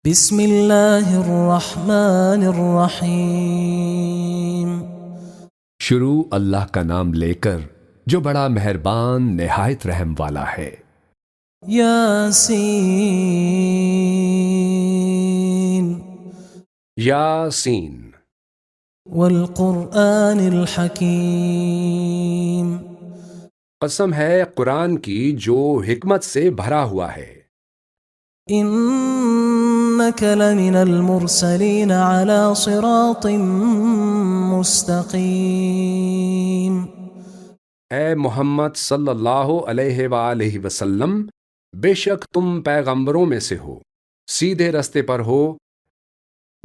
بسم اللہ الرحمن الرحیم۔ شروع اللہ کا نام لے کر جو بڑا مہربان نہایت رحم والا ہے۔ یاسین یاسین والقرآن الحکیم۔ قسم ہے قرآن کی جو حکمت سے بھرا ہوا ہے۔ انک لمن المرسلین علی صراط مستقیم۔ اے محمد صلی اللہ علیہ وآلہ وسلم، بے شک تم پیغمبروں میں سے ہو، سیدھے رستے پر ہو۔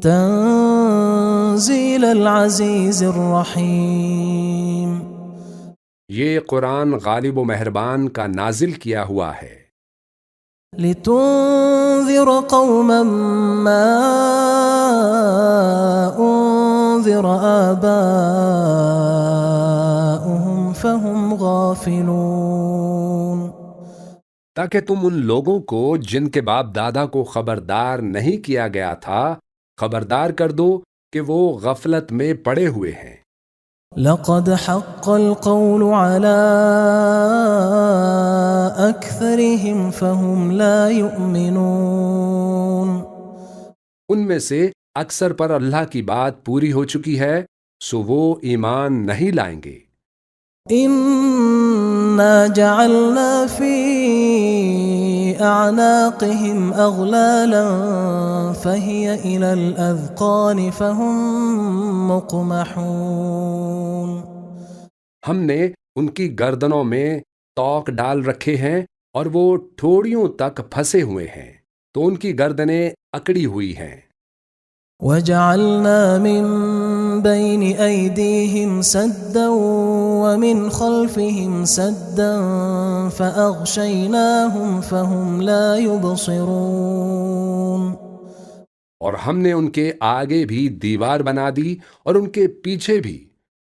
تنزیل العزیز الرحیم۔ یہ قرآن غالب و مہربان کا نازل کیا ہوا ہے، لتنذر قوما ما انذر آباؤهم فهم غافلون۔ تاکہ تم ان لوگوں کو جن کے باپ دادا کو خبردار نہیں کیا گیا تھا خبردار کر دو کہ وہ غفلت میں پڑے ہوئے ہیں۔ لقد حق القول على أكثرهم فهم لا يؤمنون۔ ان میں سے اکثر پر اللہ کی بات پوری ہو چکی ہے، سو وہ ایمان نہیں لائیں گے۔ إنا جعلنا في أعناقهم أغلالا فهي إلى الأذقان فهم مقمحون۔ ہم نے ان کی گردنوں میں توق ڈال رکھے ہیں اور وہ ٹھوڑیوں تک پھنسے ہوئے ہیں، تو ان کی گردنیں اکڑی ہوئی ہیں۔ وجعلنا من بين أيديهم سدا ومن خلفهم سدا فأغشيناهم فهم لا يبصرون۔ اور ہم نے ان کے آگے بھی دیوار بنا دی اور ان کے پیچھے بھی،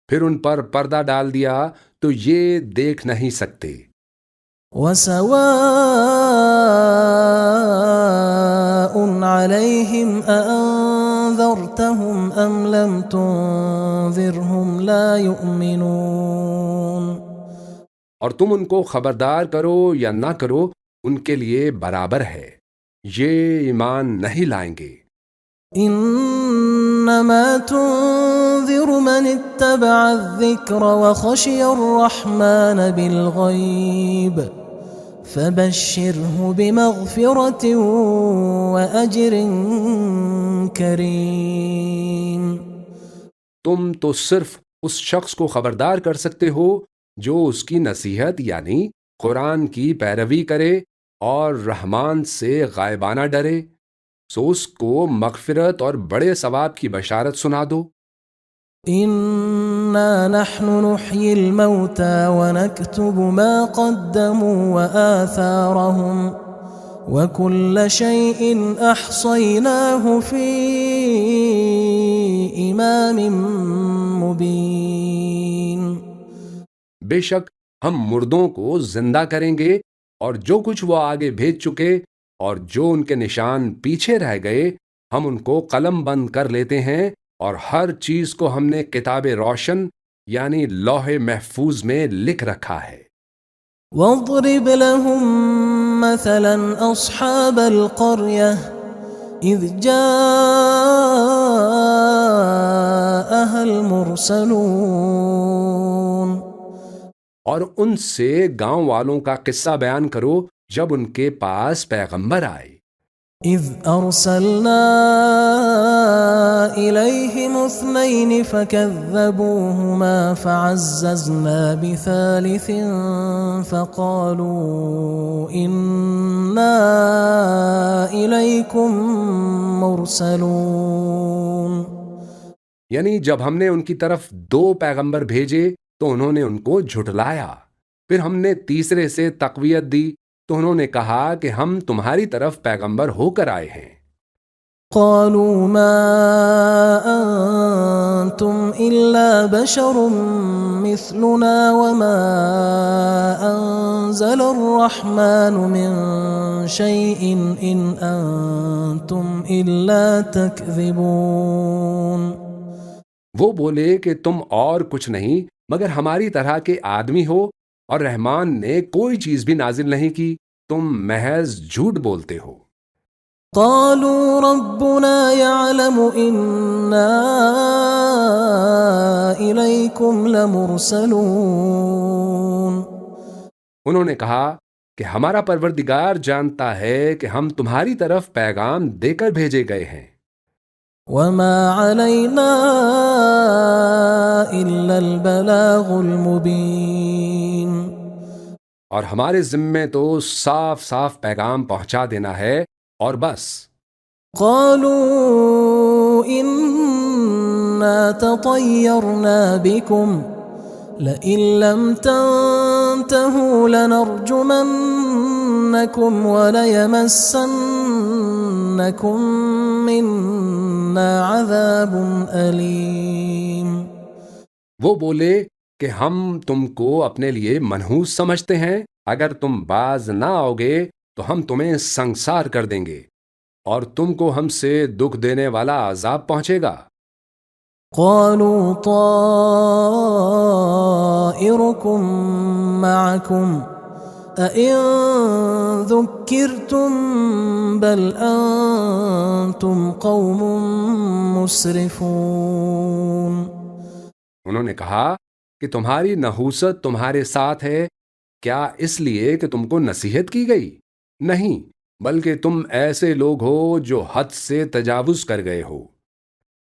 پھر ان پر پردہ ڈال دیا تو یہ دیکھ نہیں سکتے۔ وسواء عليهم أأنذرتهم أم لم تنذرهم لا يؤمنون۔ اور تم ان کو خبردار کرو یا نہ کرو، ان کے لیے برابر ہے، یہ ایمان نہیں لائیں گے۔ انما تنذر من اتبع الذکر وخشی الرحمن بالغیب فبشره بمغفرة وأجر کریم۔ تم تو صرف اس شخص کو خبردار کر سکتے ہو جو اس کی نصیحت یعنی قرآن کی پیروی کرے اور رحمان سے غائبانہ ڈرے، سو اس کو مغفرت اور بڑے ثواب کی بشارت سنا دو۔ انا نحن نحيي الموتى ونكتب ما قدموا وآثارهم وكل شيء احصيناه في امام مبين۔ بے شک ہم مردوں کو زندہ کریں گے اور جو کچھ وہ آگے بھیج چکے اور جو ان کے نشان پیچھے رہ گئے ہم ان کو قلم بند کر لیتے ہیں، اور ہر چیز کو ہم نے کتاب روشن یعنی لوح محفوظ میں لکھ رکھا ہے۔ واضرب لهم مثلا اصحاب القرية اذ جاءها المرسلون۔ اور ان سے گاؤں والوں کا قصہ بیان کرو جب ان کے پاس پیغمبر آئے۔ اذ ارسلنا الیہم اثنین فکذبوہما فعززنا بثالث فقالوا انا الیکم مرسلون۔ یعنی جب ہم نے ان کی طرف 2 پیغمبر بھیجے تو انہوں نے ان کو جھٹلایا، پھر ہم نے تیسرے سے تقویت دی تو انہوں نے کہا کہ ہم تمہاری طرف پیغمبر ہو کر آئے ہیں۔ قالوا ما أنتم إلا بشر مثلنا وما أنزل الرحمن من شيء إن أنتم إلا تكذبون۔ وہ بولے کہ تم اور کچھ نہیں مگر ہماری طرح کے آدمی ہو اور رحمان نے کوئی چیز بھی نازل نہیں کی، تم محض جھوٹ بولتے ہو۔ قالوا ربنا يعلم إنا إليكم لمرسلون۔ انہوں نے کہا کہ ہمارا پروردگار جانتا ہے کہ ہم تمہاری طرف پیغام دے کر بھیجے گئے ہیں۔ وما علينا إلا البلاغ المبين۔ اور ہمارے ذمے تو صاف صاف پیغام پہنچا دینا ہے اور بس۔ قالوا إنا تطيرنا بكم لئن لم تنتهوا لنرجمنكم وليمسنكم منا عذاب أليم۔ وہ بولے کہ ہم تم کو اپنے لیے منحوس سمجھتے ہیں، اگر تم باز نہ آؤ گے تو ہم تمہیں سنسار کر دیں گے اور تم کو ہم سے دکھ دینے والا عذاب پہنچے گا۔ قالوا طائركم معكم أئن ذكرتم بل أنتم قوم مسرفون۔ انہوں نے کہا کہ تمہاری نحوست تمہارے ساتھ ہے، کیا اس لیے کہ تم کو نصیحت کی گئی؟ نہیں، بلکہ تم ایسے لوگ ہو جو حد سے تجاوز کر گئے ہو۔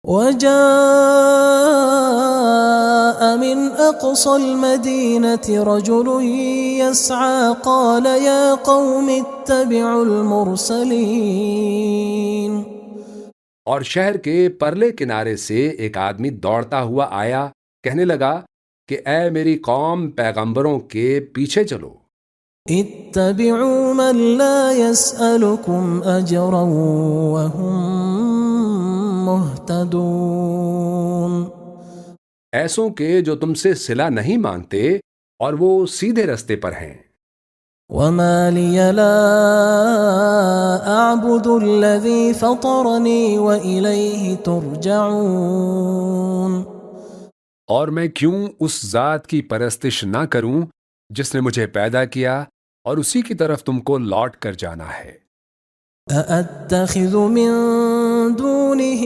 وجاء من أقصى المدينة رجل يسعى قال يا قوم اتبعوا المرسلين۔ اور شہر کے پرلے کنارے سے ایک آدمی دوڑتا ہوا آیا، کہنے لگا کہ اے میری قوم، پیغمبروں کے پیچھے چلو۔ اتبعوا من لا يسألكم أجرا وهم مهتدون۔ ایسوں کے جو تم سے صلہ نہیں مانگتے اور وہ سیدھے رستے پر ہیں۔ وما لي لا أعبد الذي فطرني وإليه ترجعون۔ اور میں کیوں اس ذات کی پرستش نہ کروں جس نے مجھے پیدا کیا اور اسی کی طرف تم کو لوٹ کر جانا ہے۔ أأتخذ من دونه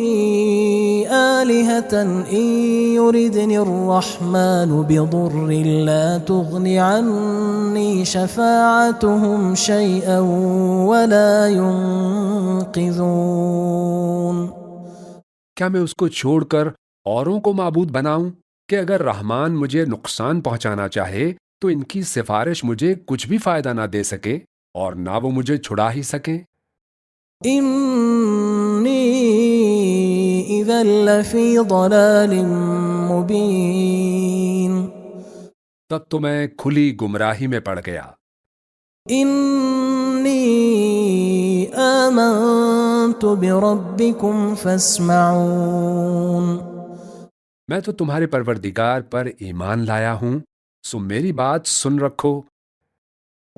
آلهة إن يردني الرحمن بضر لا تغن عني شفاعتهم شيئا ولا ينقذون۔ کیا میں اس کو چھوڑ کر اوروں کو معبود بناؤں کہ اگر رحمان مجھے نقصان پہنچانا چاہے تو ان کی سفارش مجھے کچھ بھی فائدہ نہ دے سکے اور نہ وہ مجھے چھڑا ہی سکیں۔ إني إذا لفي ضلال مبين۔ تب تو میں کھلی گمراہی میں پڑ گیا۔ إني آمنت بربكم فاسمعون۔ میں تو تمہارے پروردگار پر ایمان لایا ہوں، سو میری بات سن رکھو۔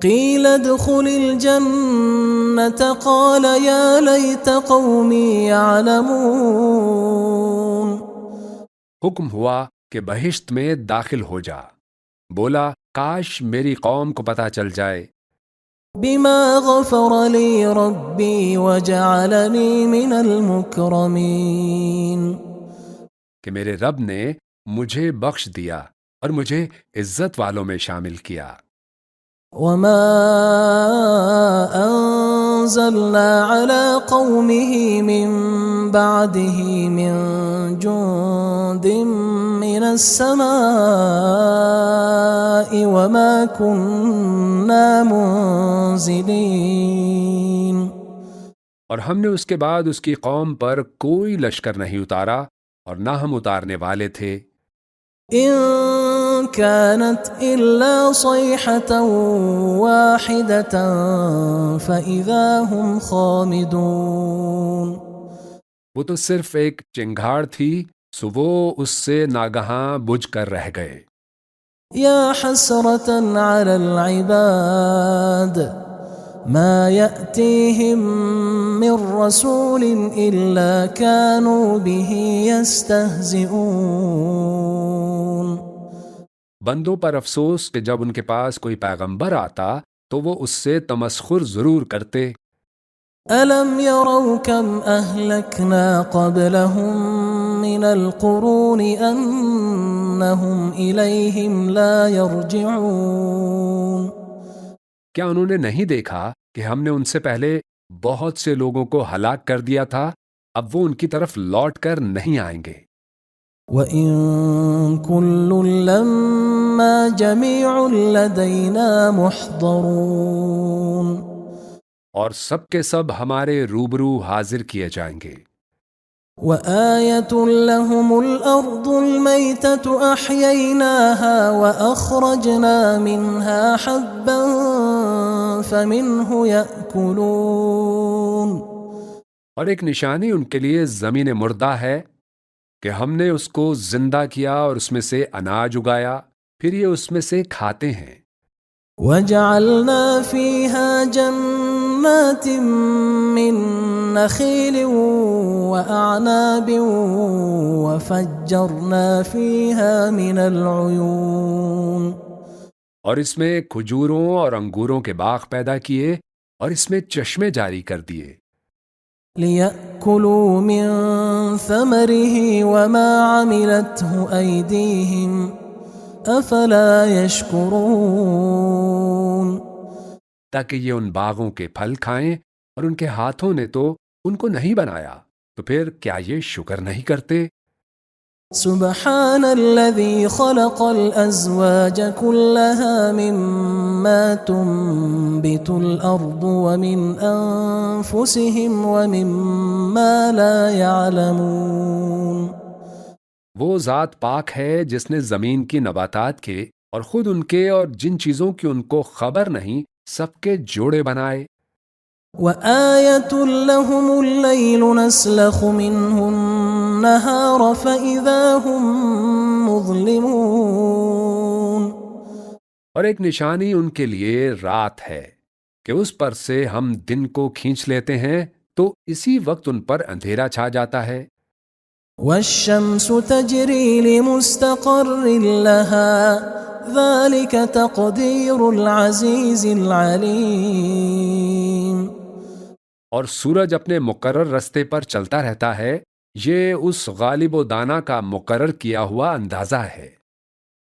قيل ادخل الجنة قال يا ليت قومي يعلمون۔ حکم ہوا کہ بہشت میں داخل ہو جا، بولا کاش میری قوم کو پتہ چل جائے۔ بما غفر لي ربي وجعلني من المكرمين۔ کہ میرے رب نے مجھے بخش دیا اور مجھے عزت والوں میں شامل کیا۔ وما أنزلنا على قومه من بعده من جند من السماء وما كنا منزلين۔ اور ہم نے اس کے بعد اس کی قوم پر کوئی لشکر نہیں اتارا اور نہ ہم اتارنے والے تھے۔ إن كانت إلا صيحة واحدة فإذا هم خامدون۔ وہ تو صرف ایک چنگھاڑ تھی، سو وہ اس سے ناگہاں بجھ کر رہ گئے۔ يا حسرة على العباد ما يأتيهم من رسول إلا كانوا به يستهزئون۔ بندوں پر افسوس کہ جب ان کے پاس کوئی پیغمبر آتا تو وہ اس سے تمسخر ضرور کرتے۔ ألم يروا كم أهلكنا قبلهم من القرون أنهم إليهم لا يرجعون۔ کیا انہوں نے نہیں دیکھا کہ ہم نے ان سے پہلے بہت سے لوگوں کو ہلاک کر دیا تھا، اب وہ ان کی طرف لوٹ کر نہیں آئیں گے۔ وَإِن كُلٌّ لَّمَّا جَمِيعٌ لَّدَيْنَا مُحْضَرُونَ۔ اور سب کے سب ہمارے روبرو حاضر کیے جائیں گے۔ وَآيَةٌ لَّهُمُ الْأَرْضُ الْمَيْتَةُ أَحْيَيْنَاهَا وَأَخْرَجْنَا مِنْهَا حَبًّا فَمِنْهُ يَأْكُلُونَ۔ اور ایک نشانی ان کے لیے زمین مردہ ہے کہ ہم نے اس کو زندہ کیا اور اس میں سے اناج اگایا، پھر یہ اس میں سے کھاتے ہیں۔ وَجَعَلْنَا فِيهَا جَنَّاتٍ مِّن نَّخِيلٍ وَأَعْنَابٍ وَفَجَّرْنَا فِيهَا مِنَ الْعُيُونِ۔ اور اس میں کھجوروں اور انگوروں کے باغ پیدا کیے اور اس میں چشمے جاری کر دیے۔ لِيَأْكُلُوا مِن ثَمَرِهِ وَمَا عَمِلَتْهُ أَيْدِيهِمْ أَفَلَا يَشْكُرُونَ۔ تاکہ یہ ان باغوں کے پھل کھائیں، اور ان کے ہاتھوں نے تو ان کو نہیں بنایا، تو پھر کیا یہ شکر نہیں کرتے؟ سبحان الذي خلق الأزواج كلها مما تنبت الأرض ومن أنفسهم ومما لا يعلمون۔ وہ ذات پاک ہے جس نے زمین کی نباتات کے اور خود ان کے اور جن چیزوں کی ان کو خبر نہیں سب کے جوڑے بنائے۔ وَآيَةٌ لَّهُمُ اللَّيْلُ نَسْلَخُ مِنْهُ النَّهَارَ فَإِذَا هُمْ مُظْلِمُونَ۔ اور ایک نشانی ان کے لیے رات ہے کہ اس پر سے ہم دن کو کھینچ لیتے ہیں تو اسی وقت ان پر اندھیرا چھا جاتا ہے۔ وَالشَّمْسُ تَجْرِي لِمُسْتَقَرٍّ لَّهَا ذَلِكَ تَقْدِيرُ الْعَزِيزِ الْعَلِيمِ۔ اور سورج اپنے مقرر رستے پر چلتا رہتا ہے، یہ اس غالب و دانا کا مقرر کیا ہوا اندازہ ہے۔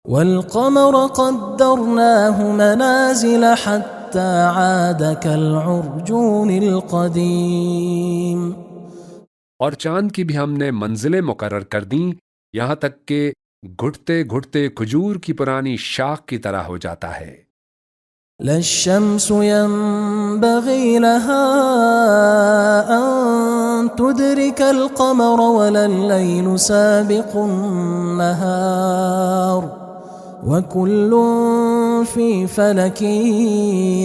وَالْقَمَرَ قَدَّرْنَاهُ مَنَازِلَ حَتَّى عَادَ كَالْعُرْجُونِ الْقَدِيمِ۔ اور چاند کی بھی ہم نے منزلیں مقرر کر دیں، یہاں تک کہ گھٹتے گھٹتے کھجور کی پرانی شاخ کی طرح ہو جاتا ہے۔ لا الشمس ينبغي لها أن تدرك القمر ولا الليل سابق النهار وكل في فلك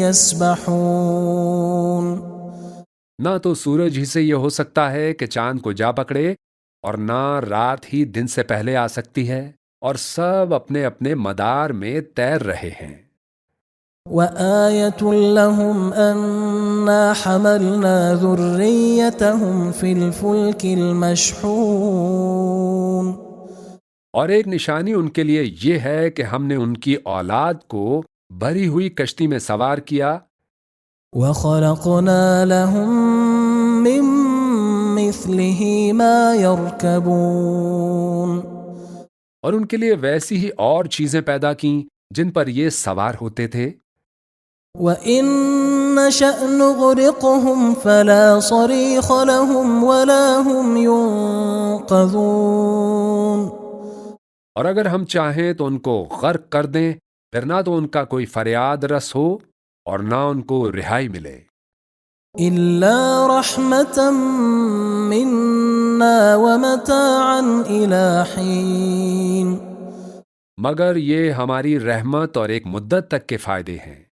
يسبحون۔ نہ تو سورج ہی سے یہ ہو سکتا ہے کہ چاند کو جا پکڑے، اور نہ رات ہی دن سے پہلے آ سکتی ہے، اور سب اپنے اپنے مدار میں تیر رہے ہیں۔ وَآيَةٌ لَّهُمْ أَنَّا حَمَلْنَا ذُرِّيَّتَهُمْ فِي الْفُلْكِ الْمَشْحُونِ۔ اور ایک نشانی ان کے لیے یہ ہے کہ ہم نے ان کی اولاد کو بھری ہوئی کشتی میں سوار کیا۔ وَخَلَقْنَا لَهُم مِّن مِّثْلِهِ مَا يَرْكَبُونَ۔ اور ان کے لیے ویسی ہی اور چیزیں پیدا کیں جن پر یہ سوار ہوتے تھے۔ وَإِن نَّشَأْ نُغْرِقْهُمْ فَلَا صَرِيخَ لَهُمْ وَلَا هُمْ يُنقَذُونَ۔ اور اگر ہم چاہیں تو ان کو غرق کر دیں، پھر نہ تو ان کا کوئی فریاد رس ہو اور نہ ان کو رہائی ملے۔ إِلَّا رَحْمَةً مِّنَّا وَمَتَاعًا إِلَىٰ حِينٍ۔ مگر یہ ہماری رحمت اور ایک مدت تک کے فائدے ہیں۔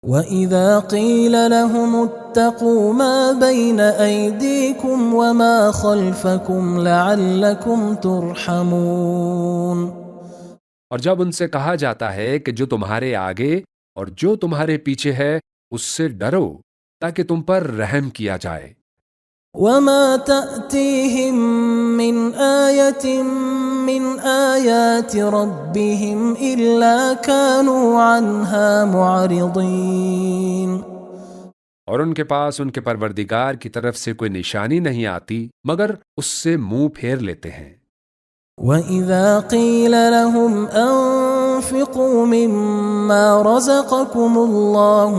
وَإِذَا قِيلَ لَهُمُ اتَّقُوا مَا بَيْنَ أَيْدِيكُمْ وَمَا خَلْفَكُمْ لَعَلَّكُمْ تُرْحَمُونَ، اور جب ان سے کہا جاتا ہے کہ جو تمہارے آگے اور جو تمہارے پیچھے ہے اس سے ڈرو تاکہ تم پر رحم کیا جائے۔ وَمَا تَأْتِيهِم مِّنْ آيَةٍ مِّنْ آيَاتِ رَبِّهِمْ إِلَّا كَانُوا عَنْهَا مُعْرِضِينَ، اور ان کے پاس ان کے پروردگار کی طرف سے کوئی نشانی نہیں آتی مگر اس سے منہ پھیر لیتے ہیں۔ وَإِذَا قِيلَ لَهُمْ أَنفِقُوا مِمَّا رَزَقَكُمُ اللَّهُ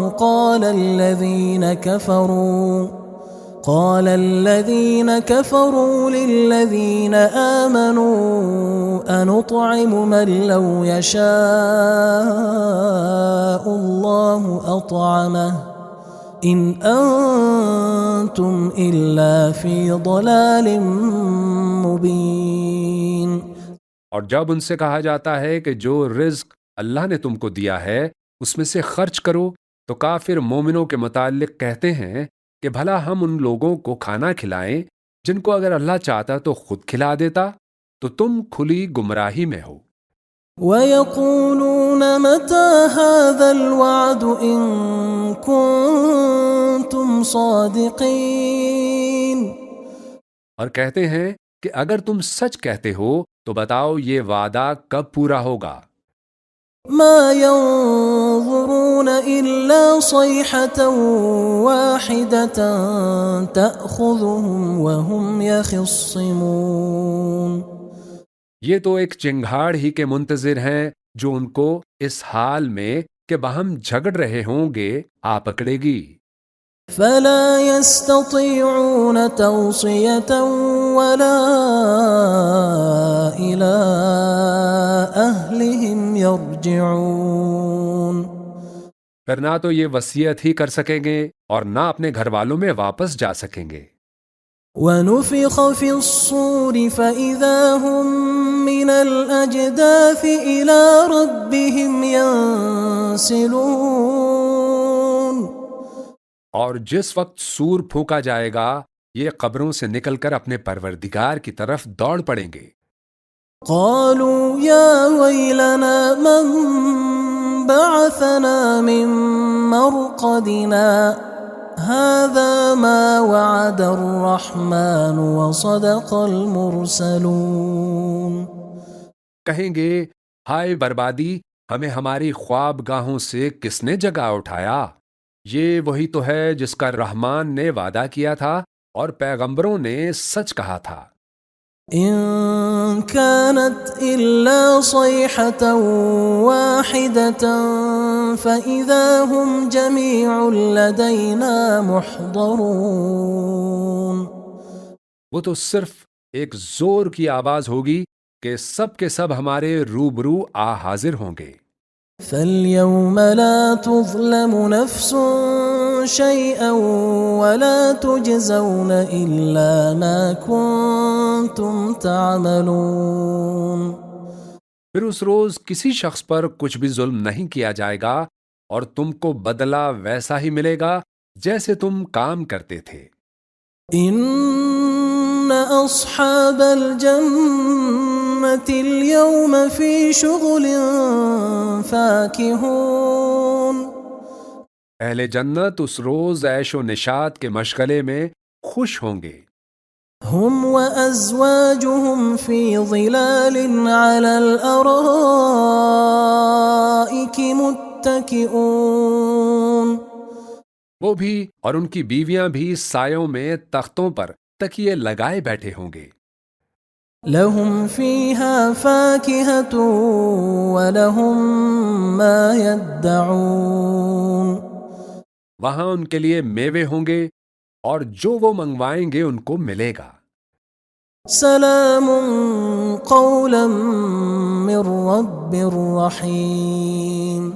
قال الذين كفروا للذين آمنوا أنطعم من لو يشاء الله أطعمه إن أنتم إلا في ضلال مبين۔ اور جب ان سے کہا جاتا ہے کہ جو رزق اللہ نے تم کو دیا ہے اس میں سے خرچ کرو تو کافر مومنوں کے متعلق کہتے ہیں کہ بھلا ہم ان لوگوں کو کھانا کھلائیں جن کو اگر اللہ چاہتا تو خود کھلا دیتا، تو تم کھلی گمراہی میں ہو۔ وَيَقُولُونَ مَتَى هَذَا الْوَعْدُ إِن كُنتُمْ صَادِقِينَ، اور کہتے ہیں کہ اگر تم سچ کہتے ہو تو بتاؤ یہ وعدہ کب پورا ہوگا۔ مَا يَنظُرُونَ إِلَّا صَيْحَةً وَاحِدَةً تَأْخُذُهُمْ وَهُمْ يَخِصِّمُونَ، یہ تو ایک چنگھاڑ ہی کے منتظر ہیں جو ان کو اس حال میں کہ باہم جھگڑ رہے ہوں گے آ پکڑے گی۔ فَلَا يَسْتَطِيعُونَ تَوْصِيَةً وَلَا إِلَىٰ أَهْلِهِمْ يَرْجِعُونَ، پھر نہ تو یہ وصیت ہی کر سکیں گے اور نہ اپنے گھر والوں میں واپس جا سکیں گے۔ وَنُفِخَ فِي الصُّورِ فَإِذَا هُم مِّنَ الْأَجْدَاثِ إِلَىٰ رَبِّهِمْ يَنسِلُونَ، اور جس وقت سور پھونکا جائے گا یہ قبروں سے نکل کر اپنے پروردگار کی طرف دوڑ پڑیں گے۔ قالوا يا ويلنا من بعثنا من مرقدنا هذا ما وعد الرحمن وصدق المرسلون، کہیں گے ہائے بربادی، ہمیں ہماری خواب گاہوں سے کس نے جگا اٹھایا؟ یہ وہی تو ہے جس کا رحمان نے وعدہ کیا تھا اور پیغمبروں نے سچ کہا تھا۔ إن كانت إلا صيحة واحدة فإذا هم جميع لدينا محضرون، وہ تو صرف ایک زور کی آواز ہوگی کہ سب کے سب ہمارے روبرو آ حاضر ہوں گے۔ فَالْيَوْمَ لَا تُظْلَمُ نَفْسٌ شَيْئًا وَلَا تُجْزَوْنَ إِلَّا مَا كُنتُمْ تَعْمَلُونَ، پھر اس روز کسی شخص پر کچھ بھی ظلم نہیں کیا جائے گا اور تم کو بدلہ ویسا ہی ملے گا جیسے تم کام کرتے تھے۔ إِنَّ أَصْحَابَ الْجَنَّةِ الْيَوْمَ فِي شُغُلٍ فَاكِهُونَ، اہل جنت اس روز عیش و نشاط کے مشغلے میں خوش ہوں گے۔ هُمْ وَأَزْوَاجُهُمْ فِي ظِلَالٍ عَلَى الْأَرَائِكِ مُتَّكِئُونَ، وہ بھی اور ان کی بیویاں بھی سایوں میں تختوں پر تکیے لگائے بیٹھے ہوں گے۔ لَهُمْ فِيهَا فَاكِهَةٌ وَلَهُمْ مَا يَدَّعُونَ، وہاں ان کے لیے میوے ہوں گے اور جو وہ منگوائیں گے ان کو ملے گا۔ سلام قولا من رب رحیم،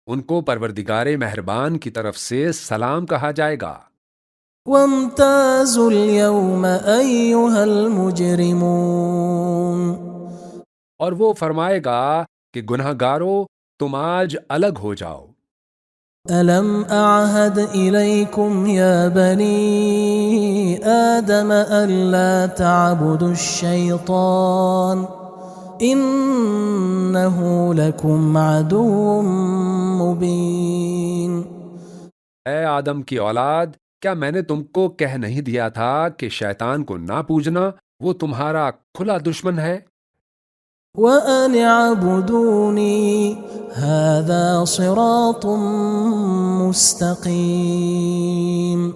ان کو پروردگار مہربان کی طرف سے سلام کہا جائے گا۔ وامتازوا اليوم ایھا المجرمون، اور وہ فرمائے گا کہ گنہگارو تم آج الگ ہو جاؤ۔ ألم أعهد إليكم يا بني آدم ألا تعبدوا الشيطان إنه لكم عدو مبين. اے آدم کی اولاد، کیا میں نے تم کو کہہ نہیں دیا تھا کہ شیطان کو نہ پوجنا، وہ تمہارا کھلا دشمن ہے؟ وأن اعبدوني هذا صراط مستقيم.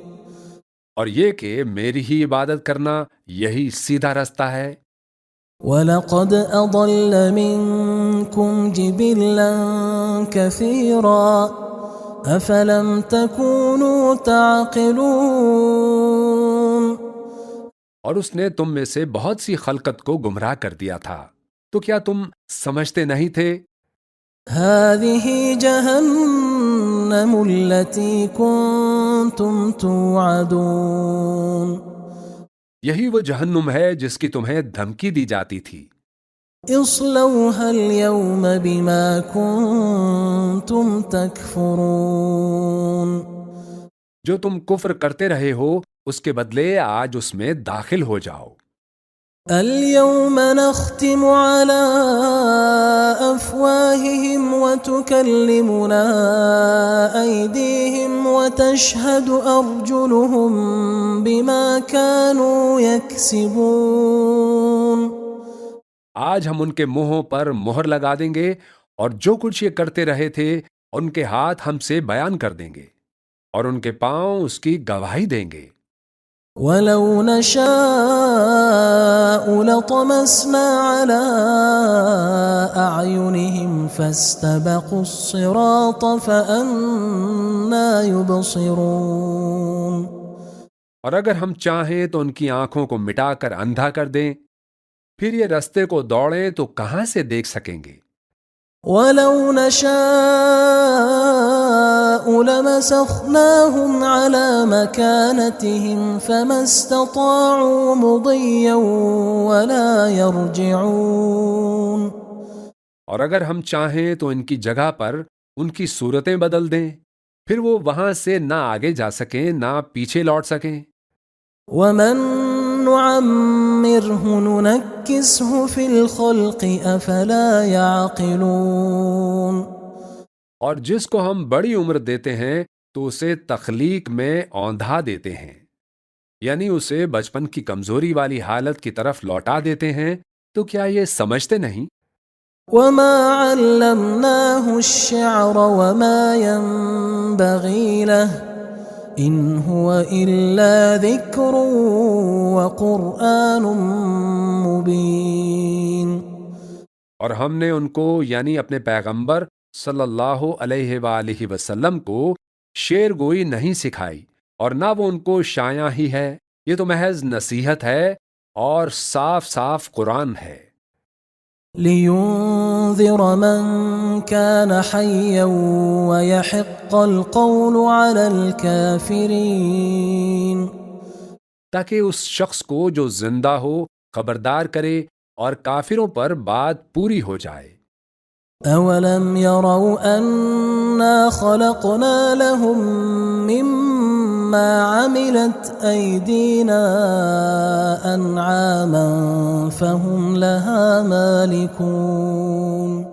اور یہ کہ میری ہی عبادت کرنا یہی سیدھا رستہ ہے۔ وَلَقَدْ أَضَلَّ مِنكُمْ جِبِلًّا كَثِيرًا أَفَلَمْ تَكُونُوا تَعْقِلُونَ. اور اس نے تم میں سے بہت سی خلقت کو گمراہ کر دیا تھا، تو کیا تم سمجھتے نہیں تھے؟ هَذِهِ جَهَنَّمُ الَّتِي كُنتُمْ تُوعَدُونَ. یہی وہ جہنم ہے جس کی تمہیں دھمکی دی جاتی تھی۔ اصلوها اليوم بما كنتم تكفرون. جو تم کفر کرتے رہے ہو اس کے بدلے آج اس میں داخل ہو جاؤ۔ اليوم نختم على أفواههم وتكلمنا أيديهم وتشهد أرجلهم بما كانوا يكسبون. آج ہم ان کے منہوں پر مہر لگا دیں گے اور جو کچھ یہ کرتے رہے تھے ان کے ہاتھ ہم سے بیان کر دیں گے اور ان کے پاؤں اس کی گواہی دیں گے۔ وَلَوْ نَشَاءُ لَطَمَسْنَا عَلَىٰ أَعْيُنِهِمْ فَاسْتَبَقُوا الصِّرَاطَ فَأَنَّىٰ يُبْصِرُونَ. اور اگر ہم چاہیں تو ان کی آنکھوں کو مٹا کر اندھا کر دیں، پھر یہ رستے کو دوڑیں تو کہاں سے دیکھ سکیں گے؟ وَلَوْ نَشَاءُ لَمَسَخْنَاهُمْ عَلَىٰ مَكَانَتِهِمْ فَمَا اسْتَطَاعُوا مُضِيًّا وَلَا يَرْجِعُونَ. اور اگر ہم چاہیں تو ان کی جگہ پر ان کی صورتیں بدل دیں، پھر وہ وہاں سے نہ آگے جا سکیں نہ پیچھے لوٹ سکیں۔ وَمَن نُّعَمِّرْهُ نُنَكِّسْهُ فِي الْخَلْقِ أَفَلَا يَعْقِلُونَ. اور جس کو ہم بڑی عمر دیتے ہیں تو اسے تخلیق میں اوندھا دیتے ہیں، یعنی اسے بچپن کی کمزوری والی حالت کی طرف لوٹا دیتے ہیں، تو کیا یہ سمجھتے نہیں؟ وَمَا عَلَّمْنَاهُ الشِّعْرَ وَمَا يَنبَغِي لَهُ إِنْ هُوَ إِلَّا ذِكْرٌ وَقُرْآنٌ مُّبِينٌ. اور ہم نے ان کو یعنی اپنے پیغمبر صلی اللہ علیہ وآلہ وسلم کو شعر گوئی نہیں سکھائی، اور نہ وہ ان کو شایع ہی ہے، یہ تو محض نصیحت ہے اور صاف صاف قرآن ہے۔ لِيُنذِرَ مَن كَانَ حَيًّا وَيَحِقَّ الْقَوْلُ عَلَى الْكَافِرِينَ. تاکہ اس شخص کو جو زندہ ہو خبردار کرے اور کافروں پر بات پوری ہو جائے۔ أَوَلَمْ يَرَوْا أَنَّا خَلَقْنَا لَهُم مِّمَّا عَمِلَتْ أَيْدِينَا أَنْعَامًا فَهُمْ لَهَا مَالِكُونَ.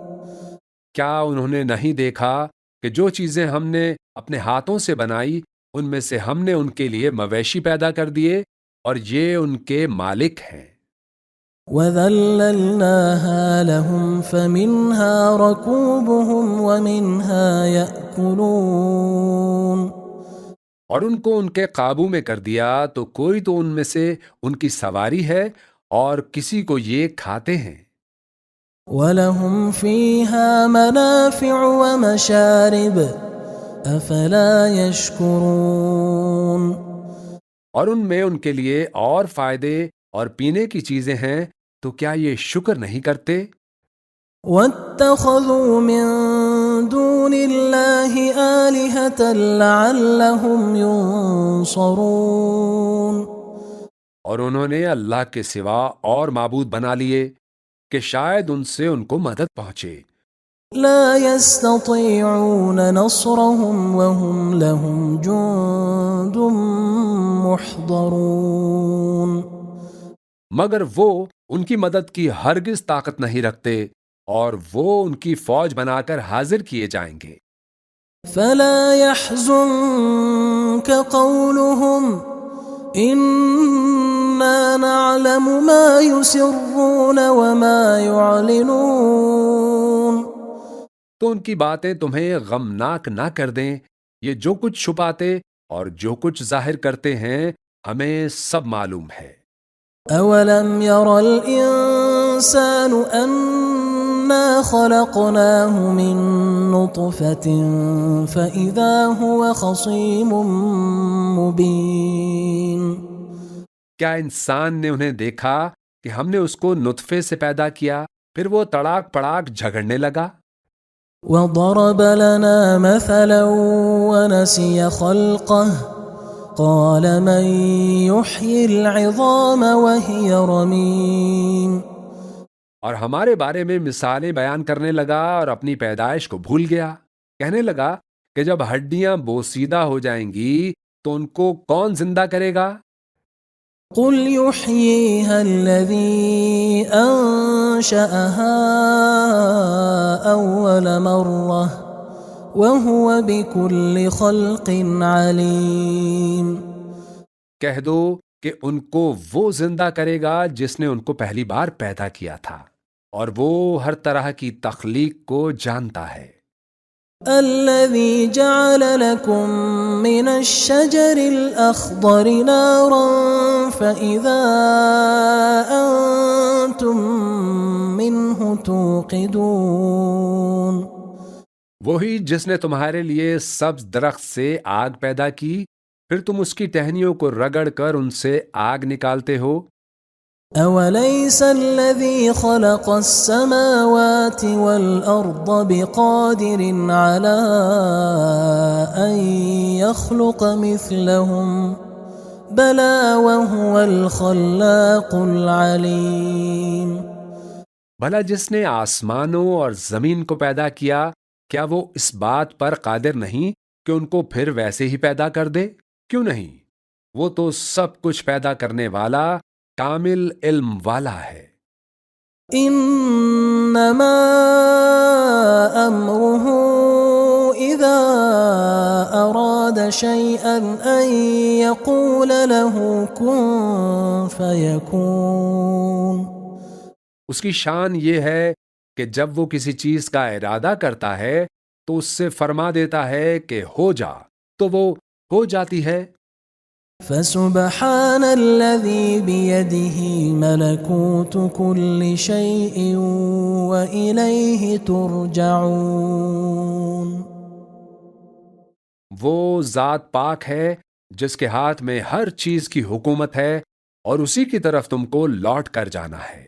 کیا انہوں نے نہیں دیکھا کہ جو چیزیں ہم نے اپنے ہاتھوں سے بنائی ان میں سے ہم نے ان کے لیے مویشی پیدا کر دیے اور یہ ان کے مالک ہیں۔ وَذَلَّلْنَاهَا لَهُمْ فَمِنْهَا رَكُوبُهُمْ وَمِنْهَا يَأْكُلُونَ. اور ان کو ان کے قابو میں کر دیا تو کوئی تو ان میں سے ان کی سواری ہے اور کسی کو یہ کھاتے ہیں۔ وَلَهُمْ فِيهَا مَنَافِعُ وَمَشَارِبُ أَفَلَا يَشْكُرُونَ. اور ان میں ان کے لیے اور فائدے اور پینے کی چیزیں ہیں، تو کیا یہ شکر نہیں کرتے؟ وَاتَّخَذُوا مِن دُونِ اللَّهِ آلِهَةً لَّعَلَّهُمْ يُنصَرُونَ. اور انہوں نے اللہ کے سوا اور معبود بنا لیے کہ شاید ان سے ان کو مدد پہنچے۔ لا يستطيعون نصرهم وهم لهم جند محضرون. مگر وہ ان کی مدد کی ہرگز طاقت نہیں رکھتے اور وہ ان کی فوج بنا کر حاضر کیے جائیں گے. فلا يحزنك قولهم إنا نعلم ما يسرون وما يعلنون. تو ان کی باتیں تمہیں غمناک نہ کر دیں. یہ جو کچھ چھپاتے اور جو کچھ ظاہر کرتے ہیں ہمیں سب معلوم ہے. أولم ير الإنسان أنا خلقناه من نطفة فإذا هو خصيم مبين. کیا انسان نے انہیں دیکھا کہ ہم نے اس کو نطفے سے پیدا کیا پھر وہ تڑاک پڑاک جھگڑنے لگا؟ وضرب لنا مثلا ونسي خلقه قال من يحيي العظام وهي رميم. اور ہمارے بارے میں مثالیں بیان کرنے لگا اور اپنی پیدائش کو بھول گیا. کہنے لگا کہ جب ہڈیاں بوسیدہ ہو جائیں گی تو ان کو کون زندہ کرے گا؟ قل يحييها الذي أنشأها أول مرة وهو بكل خلق عليم. کہہ دو کہ ان کو وہ زندہ کرے گا جس نے ان کو پہلی بار پیدا کیا تھا اور وہ ہر طرح کی تخلیق کو جانتا ہے. الذي جعل لكم من الشجر الأخضر نارا فإذا أنتم منه توقدون. وہی جس نے تمہارے لیے سبز درخت سے آگ پیدا کی پھر تم اس کی ٹہنیوں کو رگڑ کر ان سے آگ نکالتے ہو. أوليس الذي خلق السماوات والأرض بقادر على أن يخلق مثلهم بلى وهو الخلاق العليم. بھلا جس نے آسمانوں اور زمین کو پیدا کیا کیا وہ اس بات پر قادر نہیں کہ ان کو پھر ویسے ہی پیدا کر دے؟ کیوں نہیں؟ وہ تو سب کچھ پیدا کرنے والا کامل علم والا ہے. انما امره اذا اراد شيئا ان يقول له كن فيكون. اس کی شان یہ ہے کہ جب وہ کسی چیز کا ارادہ کرتا ہے تو اس سے فرما دیتا ہے کہ ہو جا تو وہ ہو جاتی ہے. فسبحان الذي بيده ملكوت كل شيء وإليه ترجعون. وہ ذات پاک ہے جس کے ہاتھ میں ہر چیز کی حکومت ہے اور اسی کی طرف تم کو لوٹ کر جانا ہے.